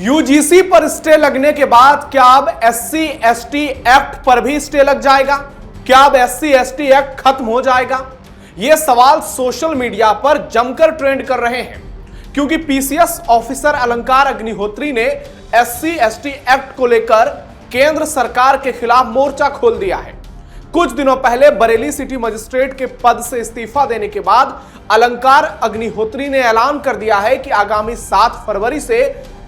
UGC पर stay लगने के बाद क्या अब एससी एसटी एक्ट पर भी स्टे लग जाएगा? क्या अब एससी एसटी एक्ट खत्म हो जाएगा? यह सवाल सोशल मीडिया पर जमकर ट्रेंड कर रहे हैं, क्योंकि पीसीएस ऑफिसर अलंकार अग्निहोत्री ने एससी एसटी एक्ट को लेकर केंद्र सरकार के खिलाफ मोर्चा खोल दिया है। कुछ दिनों पहले बरेली सिटी मजिस्ट्रेट के पद से इस्तीफा देने के बाद अलंकार अग्निहोत्री ने ऐलान कर दिया है कि आगामी 7 फरवरी से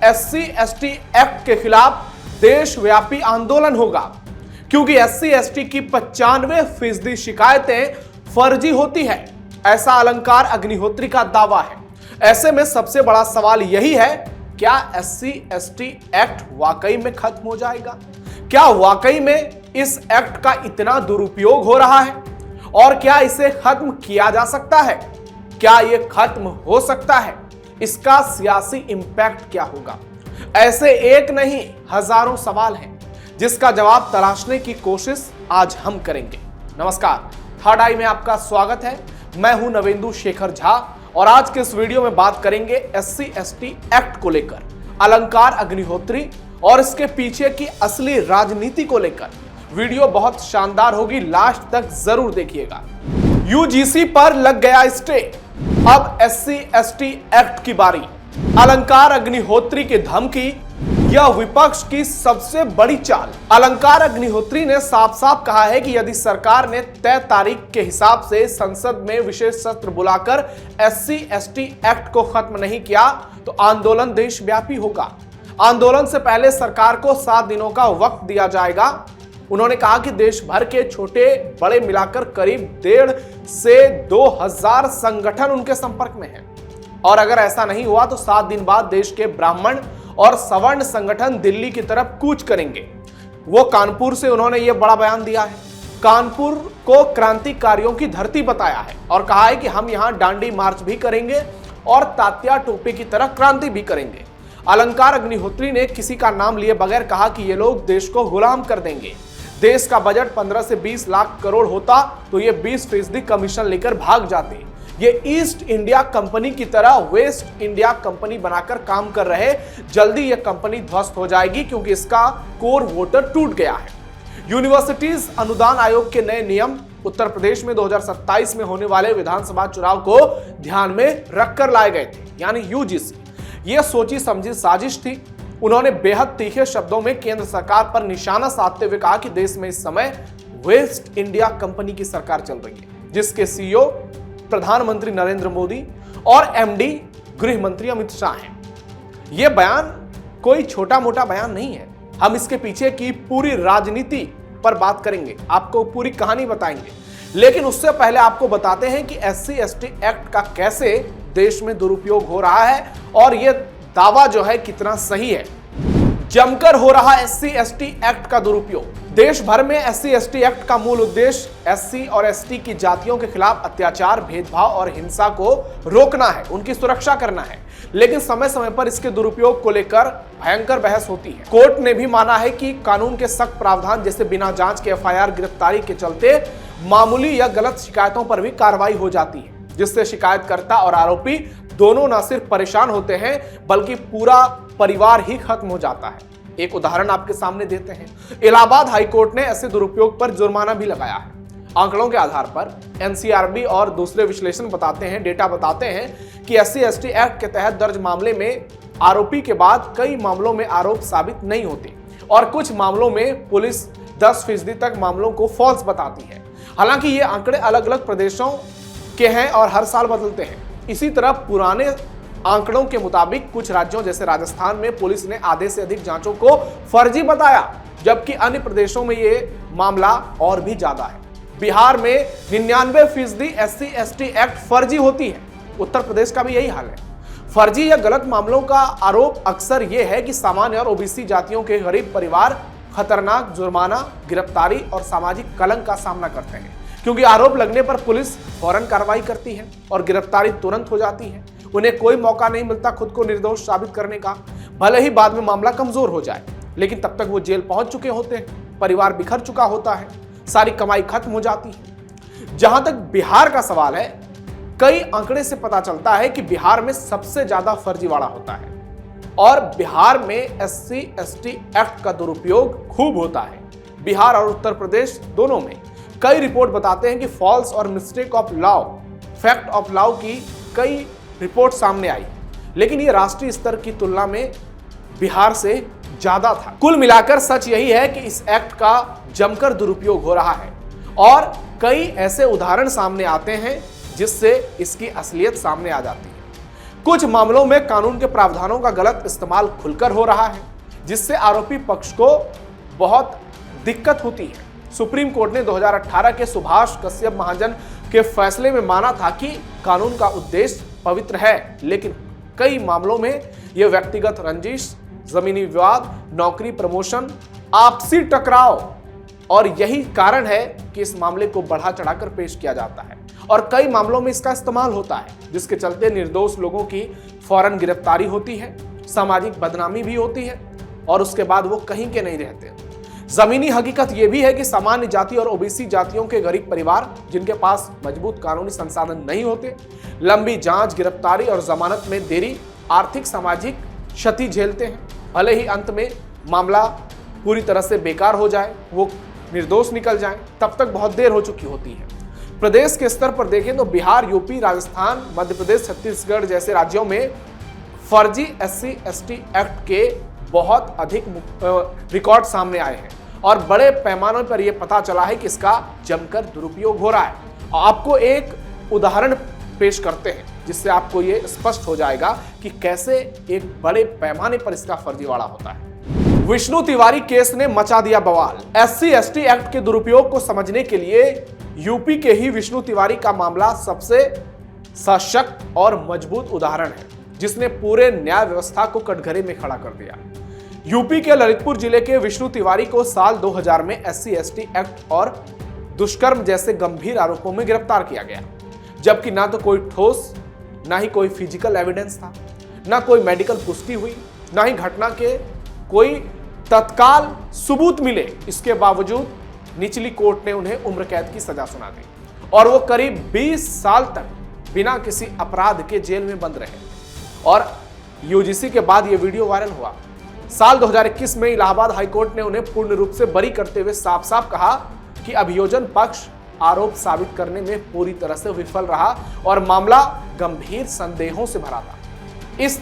एससी एसटी एक्ट के खिलाफ देशव्यापी आंदोलन होगा, क्योंकि एससी एसटी की 95% शिकायतें फर्जी होती है, ऐसा अलंकार अग्निहोत्री का दावा है। ऐसे में सबसे बड़ा सवाल यही है, क्या एससी एसटी एक्ट वाकई में खत्म हो जाएगा? क्या वाकई में इस एक्ट का इतना दुरुपयोग हो रहा है? और क्या इसे खत्म किया जा सकता है? क्या यह खत्म हो सकता है? इसका सियासी इंपैक्ट क्या होगा? ऐसे एक नहीं हजारों सवाल हैं, जिसका जवाब तलाशने की कोशिश आज हम करेंगे। नमस्कार, थर्ड आई में आपका स्वागत है। मैं हूं नवेंदु शेखर झा और आज के इस वीडियो में बात करेंगे एससी एसटी एक्ट को लेकर, अलंकार अग्निहोत्री और इसके पीछे की असली राजनीति को लेकर। वीडियो बहुत शानदार होगी, लास्ट तक जरूर देखिएगा। यूजीसी पर लग गया स्टे, अब एससी एसटी एक्ट की बारी। अलंकार अग्निहोत्री की धमकी, यह विपक्ष की सबसे बड़ी चाल। अलंकार अग्निहोत्री ने साफ साफ कहा है कि यदि सरकार ने तय तारीख के हिसाब से संसद में विशेष सत्र बुलाकर एससी एसटी एक्ट को खत्म नहीं किया तो आंदोलन देशव्यापी होगा। आंदोलन से पहले सरकार को 7 दिनों का वक्त दिया जाएगा। उन्होंने कहा कि देश भर के छोटे बड़े मिलाकर करीब 1.5 से 2,000 संगठन उनके संपर्क में हैं, और अगर ऐसा नहीं हुआ तो 7 दिन बाद देश के ब्राह्मण और सवर्ण संगठन दिल्ली की तरफ कूच करेंगे। वो कानपुर से उन्होंने ये बड़ा बयान दिया है। कानपुर को क्रांतिकारियों की धरती बताया है और कहा है कि हम यहां डांडी मार्च भी करेंगे और तात्या टोपे की तरह क्रांति भी करेंगे। अलंकार अग्निहोत्री ने किसी का नाम लिए बगैर कहा कि ये लोग देश को गुलाम कर देंगे। देश का बजट 15 से 20 लाख करोड़ होता तो ये 20% कमीशन लेकर भाग जाते। ये ईस्ट इंडिया कंपनी की तरह वेस्ट इंडिया कंपनी बनाकर काम कर रहे। जल्दी ये कंपनी ध्वस्त हो जाएगी, क्योंकि इसका कोर वोटर टूट गया है। यूनिवर्सिटीज अनुदान आयोग के नए नियम उत्तर प्रदेश में 2027 में होने वाले विधानसभा चुनाव को ध्यान में रखकर लाए गए थे, यानी यूजीसी। यह सोची समझी साजिश थी। उन्होंने बेहद तीखे शब्दों में केंद्र सरकार पर निशाना साधते हुए कहा कि देश में इस समय वेस्ट इंडिया कंपनी की सरकार चल रही है, जिसके सीईओ प्रधानमंत्री नरेंद्र मोदी और एमडी गृह मंत्री अमित शाह हैं। यह बयान कोई छोटा मोटा बयान नहीं है। हम इसके पीछे की पूरी राजनीति पर बात करेंगे, आपको पूरी कहानी बताएंगे। लेकिन उससे पहले आपको बताते हैं कि एससी एसटी एक्ट का कैसे देश में दुरुपयोग हो रहा है और यह दावा जो है कितना सही है। जमकर हो रहा एससी एसटी एक्ट का दुरुपयोग। देश भर में एससी एसटी एक्ट का मूल उद्देश्य एससी और एसटी की जातियों के खिलाफ अत्याचार, भेदभाव और हिंसा को रोकना है, उनकी सुरक्षा करना है। लेकिन समय समय पर इसके दुरुपयोग को लेकर भयंकर बहस होती है। कोर्ट ने भी माना है कि कानून के सख्त प्रावधान जैसे बिना जांच के एफआईआर, गिरफ्तारी के चलते मामूली या गलत शिकायतों पर भी कार्रवाई हो जाती है, जिससे शिकायतकर्ता और आरोपी दोनों न सिर्फ परेशान होते हैं बल्कि पूरा परिवार ही खत्म हो जाता है। एक उदाहरण आपके सामने देते हैं। इलाहाबाद हाईकोर्ट ने ऐसे दुरुपयोग पर जुर्माना भी लगाया है। आंकड़ों के आधार पर एनसीआरबी और दूसरे विश्लेषण बताते हैं, डेटा बताते हैं कि एससी एसटी एक्ट के तहत दर्ज मामले में आरोपी के बाद कई मामलों में आरोप साबित नहीं होते और कुछ मामलों में पुलिस 10% तक मामलों को फॉल्स बताती है। हालांकि ये आंकड़े अलग अलग प्रदेशों के हैं और हर साल बदलते हैं। इसी तरह पुराने आंकड़ों के मुताबिक कुछ राज्यों जैसे राजस्थान में पुलिस ने आधे से अधिक जांचों को फर्जी बताया, जबकि अन्य प्रदेशों में ये मामला और भी ज्यादा है। बिहार में 99% एससी एसटी एक्ट फर्जी होती है। उत्तर प्रदेश का भी यही हाल है। फर्जी या गलत मामलों का आरोप अक्सर यह है कि सामान्य और ओबीसी जातियों के गरीब परिवार खतरनाक जुर्माना, गिरफ्तारी और सामाजिक कलंक का सामना करते हैं, क्योंकि आरोप लगने पर पुलिस फौरन कार्रवाई करती है और गिरफ्तारी तुरंत हो जाती है। उन्हें कोई मौका नहीं मिलता खुद को निर्दोष साबित करने का, भले ही बाद में मामला कमजोर हो जाए, लेकिन तब तक वो जेल पहुंच चुके होते हैं, परिवार बिखर चुका होता है, सारी कमाई खत्म हो जाती है। जहां तक बिहार का सवाल है, कई आंकड़े से पता चलता है कि बिहार में सबसे ज्यादा फर्जीवाड़ा होता है। और बिहार में SC/ST एक्ट का दुरुपयोग खूब होता है। बिहार और उत्तर प्रदेश दोनों में कई रिपोर्ट बताते हैं कि फॉल्स और mistake of law, fact of law की कई रिपोर्ट सामने आई, लेकिन ये राष्ट्रीय स्तर की तुलना में बिहार से ज्यादा था। कुल मिलाकर सच यही है कि इस एक्ट का जमकर दुरुपयोग हो रहा है और कई ऐसे उदाहरण सामने आते हैं जिससे इसकी असलियत सामने आ जाती है। कुछ मामलों में कानून के प्रावधानों का गलत इस्तेमाल खुलकर हो रहा है, जिससे आरोपी पक्ष को बहुत दिक्कत होती है। सुप्रीम कोर्ट ने 2018 के सुभाष कश्यप महाजन के फैसले में माना था कि कानून का उद्देश्य पवित्र है, लेकिन कई मामलों में यह व्यक्तिगत रंजिश, जमीनी विवाद, नौकरी प्रमोशन, आपसी टकराव, और यही कारण है कि इस मामले को बढ़ा चढ़ाकर पेश किया जाता है और कई मामलों में इसका इस्तेमाल होता है, जिसके चलते निर्दोष लोगों की फौरन गिरफ्तारी होती है, सामाजिक बदनामी भी होती है और उसके बाद वो कहीं के नहीं रहते। जमीनी हकीकत यह भी है कि सामान्य जाति और ओबीसी जातियों के गरीब परिवार जिनके पास मजबूत कानूनी संसाधन नहीं होते, लंबी जांच, गिरफ्तारी और जमानत में देरी आर्थिक सामाजिक क्षति झेलते हैं। भले ही अंत में मामला पूरी तरह से बेकार हो जाए, वो निर्दोष निकल जाएं, तब तक बहुत देर हो चुकी होती है। प्रदेश के स्तर पर देखें तो बिहार, यूपी, राजस्थान, मध्य प्रदेश, छत्तीसगढ़ जैसे राज्यों में फर्जी SC/ST एक्ट के बहुत अधिक रिकॉर्ड सामने आए हैं और बड़े पैमाने पर यह पता चला है कि इसका जमकर दुरुपयोग हो रहा है। आपको एक उदाहरण पेश करते हैं जिससे आपको यह स्पष्ट हो जाएगा कि कैसे एक बड़े पैमाने पर इसका फर्जीवाड़ा होता है। विष्णु तिवारी केस ने मचा दिया बवाल। SC/ST एक्ट के दुरुपयोग को समझने के लिए यूपी के ही विष्णु तिवारी का मामला सबसे सशक्त और मजबूत उदाहरण है, जिसने पूरे न्याय व्यवस्था को कटघरे में खड़ा कर दिया। यूपी के ललितपुर जिले के विष्णु तिवारी को साल 2000 में SC/ST एक्ट और दुष्कर्म जैसे गंभीर आरोपों में गिरफ्तार किया गया, जबकि ना तो कोई ठोस, ना ही कोई फिजिकल एविडेंस था, ना कोई मेडिकल पुष्टि हुई, ना ही घटना के कोई तत्काल सबूत मिले। इसके बावजूद निचली कोर्ट ने उन्हें उम्र कैद की सजा सुना दी और वो करीब 20 साल तक बिना किसी अपराध के जेल में बंद रहे और यूजीसी के बाद यह वीडियो वायरल हुआ। साल 2021 में इलाहाबाद हाईकोर्ट ने उन्हें पूर्ण रूप से बरी करते हुए साफ साफ कहा कि अभियोजन पक्ष आरोप साबित करने में पूरी तरह से विफल रहा और मामला गंभीर संदेहों से भरा था। इस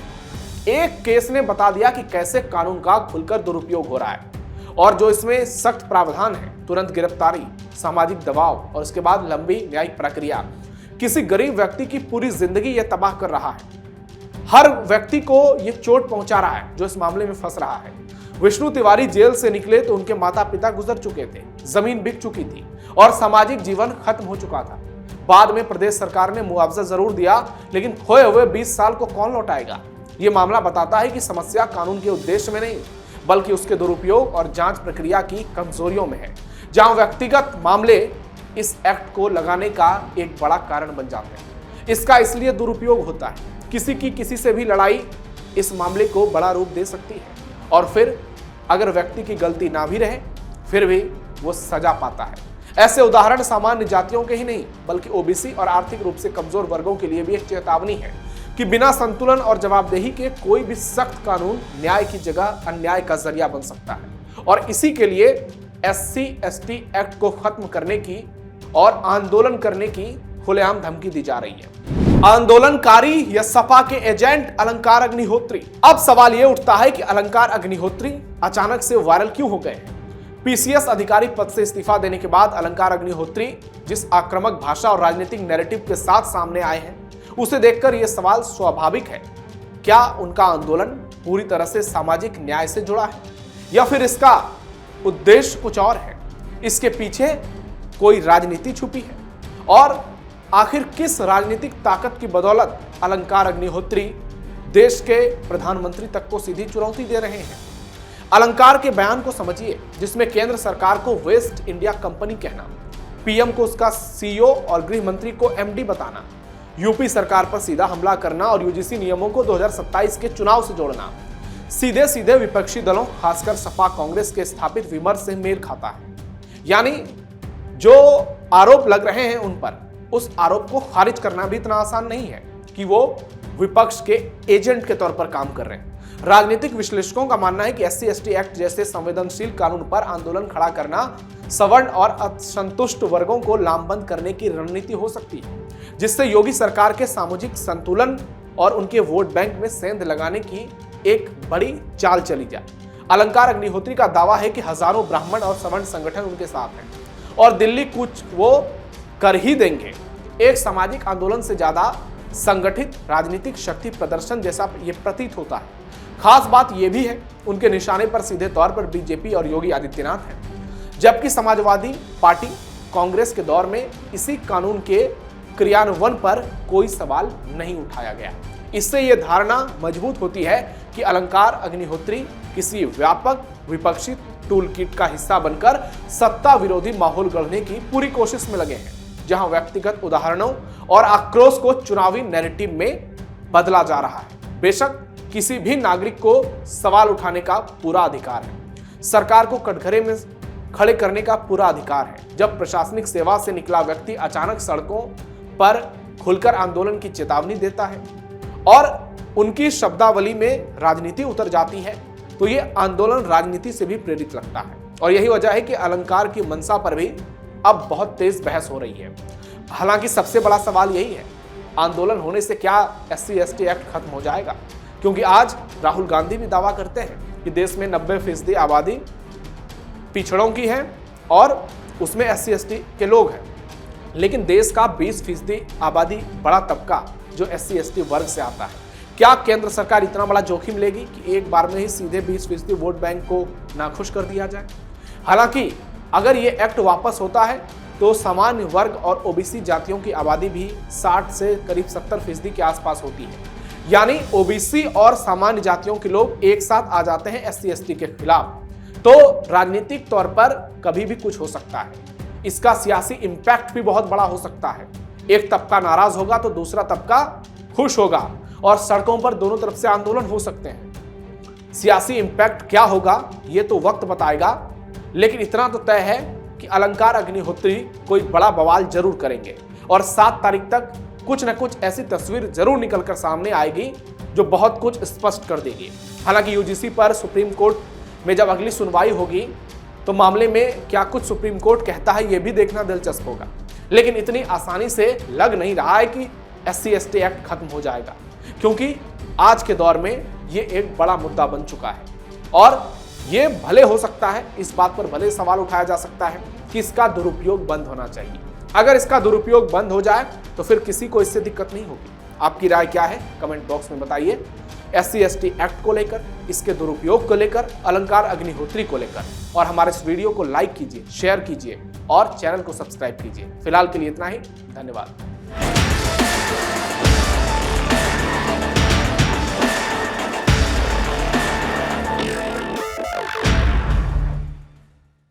एक केस ने बता दिया कि कैसे कानून का खुलकर दुरुपयोग हो रहा है और जो इसमें सख्त प्रावधान है, तुरंत गिरफ्तारी, सामाजिक दबाव और उसके बाद लंबी न्यायिक प्रक्रिया, किसी गरीब व्यक्ति की पूरी जिंदगी यह तबाह कर रहा है। हर व्यक्ति को यह चोट पहुंचा रहा है जो इस मामले में फंस रहा है। विष्णु तिवारी जेल से निकले तो उनके माता पिता गुजर चुके थे, जमीन बिक चुकी थी और सामाजिक जीवन खत्म हो चुका था। बाद में प्रदेश सरकार ने मुआवजा जरूर दिया, लेकिन खोए हुए 20 साल को कौन लौटाएगा। ये मामला बताता है कि समस्या कानून के उद्देश्य में नहीं, बल्कि उसके दुरुपयोग और जांच प्रक्रिया की कमजोरियों में है, जहां व्यक्तिगत मामले इस एक्ट को लगाने का एक बड़ा कारण बन जाते हैं। इसका इसलिए दुरुपयोग होता है, किसी से भी लड़ाई इस मामले को बड़ा रूप दे सकती है और फिर अगर व्यक्ति की गलती ना भी रहे फिर भी वो सजा पाता है। ऐसे उदाहरण सामान्य जातियों के ही नहीं, बल्कि ओबीसी और आर्थिक रूप से कमजोर वर्गों के लिए भी एक चेतावनी है कि बिना संतुलन और जवाबदेही के कोई भी सख्त कानून न्याय की जगह अन्याय का जरिया बन सकता है और इसी के लिए SC/ST एक्ट को खत्म करने की और आंदोलन करने की खुलेआम धमकी दी जा रही है। आंदोलनकारी या सपा के एजेंट अलंकार अग्निहोत्री। अब सवाल यह उठता है कि अलंकार अग्निहोत्री अचानक से वायरल क्यों हो गए हैं। PCS अधिकारी पद से इस्तीफा देने के बाद अलंकार अग्निहोत्री जिस आक्रामक भाषा और राजनीतिक नैरेटिव के साथ सामने आए हैं, उसे देखकर यह सवाल स्वाभाविक है, क्या उनका आंदोलन पूरी तरह से सामाजिक न्याय से जुड़ा है या फिर इसका उद्देश्य कुछ और है। इसके पीछे कोई राजनीति छुपी है और आखिर किस राजनीतिक ताकत की बदौलत अलंकार अग्निहोत्री देश के प्रधानमंत्री तक को सीधी चुनौती दे रहे हैं। अलंकार के बयान को समझिए, जिसमें केंद्र सरकार को वेस्ट इंडिया कंपनी कहना, पीएम को उसका CEO और गृह मंत्री को MD बताना, यूपी सरकार पर सीधा हमला करना और यूजीसी नियमों को 2027 के चुनाव से जोड़ना सीधे सीधे विपक्षी दलों खासकर सपा कांग्रेस के स्थापित विमर्श से मेल खाता है। यानी जो आरोप लग रहे हैं उन पर, उस आरोप को खारिज करना भी इतना आसान नहीं है कि वो विपक्ष के एजेंट के तौर पर काम कर रहे हैं। राजनीतिक विश्लेषकों का मानना है कि एससी एसटी एक्ट जैसे संवेदनशील कानून पर आंदोलन खड़ा करना सवर्ण और असंतुष्ट वर्गों को लामबंद करने की रणनीति हो सकती है, जिससे योगी सरकार के सामाजिक संतुलन और उनके वोट बैंक में सेंध लगाने की एक बड़ी चाल चली जाए। अलंकार अग्निहोत्री का दावा है कि हजारों ब्राह्मण और सवर्ण संगठन उनके साथ हैं और दिल्ली कुछ वो कर ही देंगे। एक सामाजिक आंदोलन से ज्यादा संगठित राजनीतिक शक्ति प्रदर्शन जैसा ये प्रतीत होता है। खास बात यह भी है उनके निशाने पर सीधे तौर पर बीजेपी और योगी आदित्यनाथ हैं, जबकि समाजवादी पार्टी कांग्रेस के दौर में इसी कानून के क्रियान्वयन पर कोई सवाल नहीं उठाया गया। इससे यह धारणा मजबूत होती है कि अलंकार अग्निहोत्री किसी व्यापक विपक्षी टूल किट का हिस्सा बनकर सत्ता विरोधी माहौल गढ़ने की पूरी कोशिश में लगे हैं, जहां व्यक्तिगत उदाहरणों और आक्रोश को चुनावी नैरेटिव में बदला जा रहा है। बेशक किसी भी नागरिक को सवाल उठाने का पूरा अधिकार है, सरकार को कटघरे में खड़े करने का पूरा अधिकार है। जब प्रशासनिक सेवा से निकला व्यक्ति अचानक सड़कों पर खुलकर आंदोलन की चेतावनी देता है और उनकी शब्दावली में राजनीति उतर जाती है, तो ये आंदोलन राजनीति से भी प्रेरित लगता है। और यही वजह है कि अलंकार की मंशा पर भी अब बहुत तेज बहस हो रही है। हालांकि सबसे बड़ा सवाल यही है, आंदोलन होने से क्या एससी एसटी एक्ट खत्म हो जाएगा? क्योंकि आज राहुल गांधी भी दावा करते हैं कि देश में 90% आबादी पिछड़ों की है और उसमें एससी एसटी के लोग हैं, लेकिन देश का 20% आबादी बड़ा तबका जो एससी एसटी वर्ग से आता है। क्या केंद्र सरकार इतना बड़ा जोखिम लेगी कि एक बार में ही सीधे 20% वोट बैंक को नाखुश कर दिया जाए? हालांकि अगर ये एक्ट वापस होता है तो सामान्य वर्ग और ओबीसी जातियों की आबादी भी 60 से करीब 70% के आसपास होती है, यानी ओबीसी और सामान्य जातियों के लोग एक साथ आ जाते हैं एससी एसटी के खिलाफ, तो राजनीतिक तौर पर कभी भी कुछ हो सकता है। इसका सियासी इंपैक्ट भी बहुत बड़ा हो सकता है। एक तबका नाराज होगा तो दूसरा तबका खुश होगा और सड़कों पर दोनों तरफ से आंदोलन हो सकते हैं। सियासी इंपैक्ट क्या होगा ये तो वक्त बताएगा, लेकिन इतना तो तय है कि अलंकार अग्निहोत्री कोई बड़ा बवाल जरूर करेंगे और 7 तारीख तक कुछ न कुछ ऐसी तस्वीर जरूर निकलकर सामने आएगी जो बहुत कुछ स्पष्ट कर देगी। हालांकि यूजीसी पर सुप्रीम कोर्ट में जब अगली सुनवाई होगी तो मामले में क्या कुछ सुप्रीम कोर्ट कहता है ये भी देखना दिलचस्प होगा। लेकिन इतनी आसानी से लग नहीं रहा है कि एससी एसटी एक्ट खत्म हो जाएगा, क्योंकि आज के दौर में ये एक बड़ा मुद्दा बन चुका है और ये भले हो सकता है, इस बात पर भले सवाल उठाया जा सकता है कि इसका दुरुपयोग बंद होना चाहिए। अगर इसका दुरुपयोग बंद हो जाए तो फिर किसी को इससे दिक्कत नहीं होगी। आपकी राय क्या है कमेंट बॉक्स में बताइए। एससी एसटी एक्ट को लेकर, इसके दुरुपयोग को लेकर, अलंकार अग्निहोत्री को लेकर, और हमारे इस वीडियो को लाइक कीजिए, शेयर कीजिए और चैनल को सब्सक्राइब कीजिए। फिलहाल के लिए इतना ही, धन्यवाद।